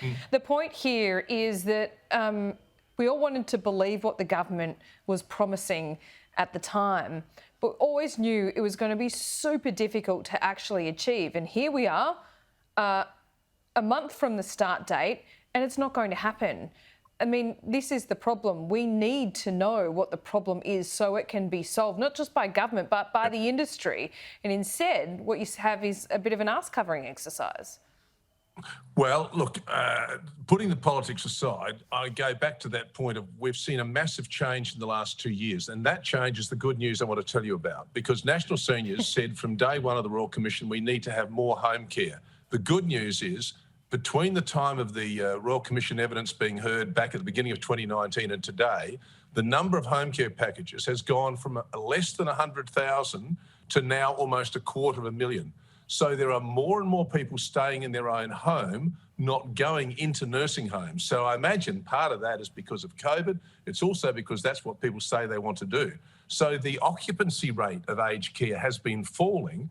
Mm. The point here is that we all wanted to believe what the government was promising at the time, but always knew it was going to be super difficult to actually achieve. And here we are, a month from the start date, and it's not going to happen. I mean, this is the problem. We need to know what the problem is so it can be solved, not just by government, but by the industry. And instead, what you have is a bit of an arse-covering exercise. Well, look, putting the politics aside, I go back to that point of we've seen a massive change in the last 2 years, and that change is the good news I want to tell you about, because National Seniors said from day one of the Royal Commission we need to have more home care. The good news is between the time of the Royal Commission evidence being heard back at the beginning of 2019 and today, the number of home care packages has gone from less than 100,000 to now almost 250,000. So there are more and more people staying in their own home, not going into nursing homes. So I imagine part of that is because of COVID. It's also because that's what people say they want to do. So the occupancy rate of aged care has been falling,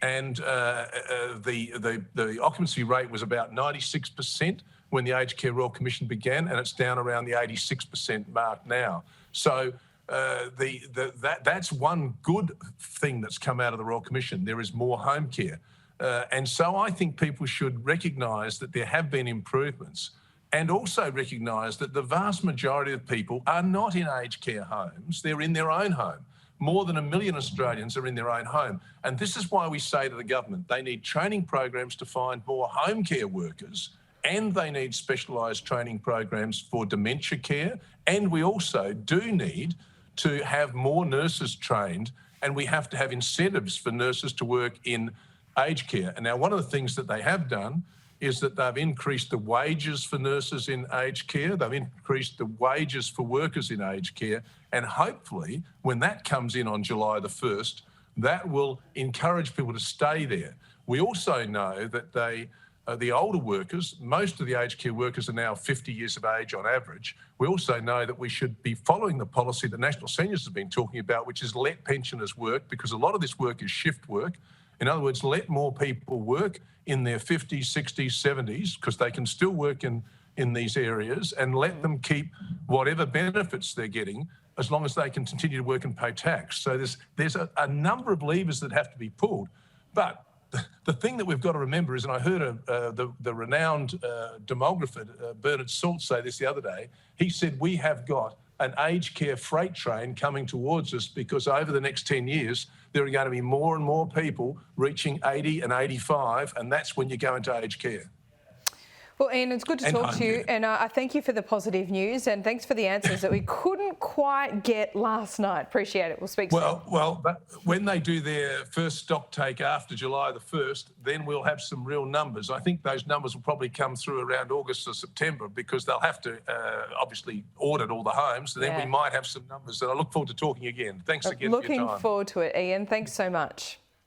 and the occupancy rate was about 96% when the Aged Care Royal Commission began, and it's down around the 86% mark now. So that's one good thing that's come out of the Royal Commission. There is more home care. And so I think people should recognise that there have been improvements, and also recognise that the vast majority of people are not in aged care homes, they're in their own home. More than 1 million Australians are in their own home. And this is why we say to the government, they need training programs to find more home care workers, and they need specialised training programs for dementia care. And we also do need to have more nurses trained, and we have to have incentives for nurses to work in aged care. And now one of the things that they have done is that they've increased the wages for nurses in aged care. They've increased the wages for workers in aged care. And hopefully, when that comes in on July the 1st, that will encourage people to stay there. We also know that the older workers, most of the aged care workers are now 50 years of age on average. We also know that we should be following the policy that National Seniors has been talking about, which is let pensioners work, because a lot of this work is shift work. In other words, let more people work in their 50s, 60s, 70s, because they can still work in these areas, and let them keep whatever benefits they're getting as long as they can continue to work and pay tax. So there's a number of levers that have to be pulled. But the thing that we've got to remember is, and I heard the renowned demographer Bernard Salt say this the other day, he said we have got an aged care freight train coming towards us, because over the next 10 years, there are going to be more and more people reaching 80 and 85, and that's when you go into aged care. Well, Ian, it's good to talk to you, and I thank you for the positive news, and thanks for the answers that we couldn't quite get last night. Appreciate it. We'll speak soon. Well, when they do their first stock take after July the 1st, then we'll have some real numbers. I think those numbers will probably come through around August or September, because they'll have to obviously audit all the homes, and then we might have some numbers. And I look forward to talking again. Thanks again for your time. Looking forward to it, Ian. Thanks so much.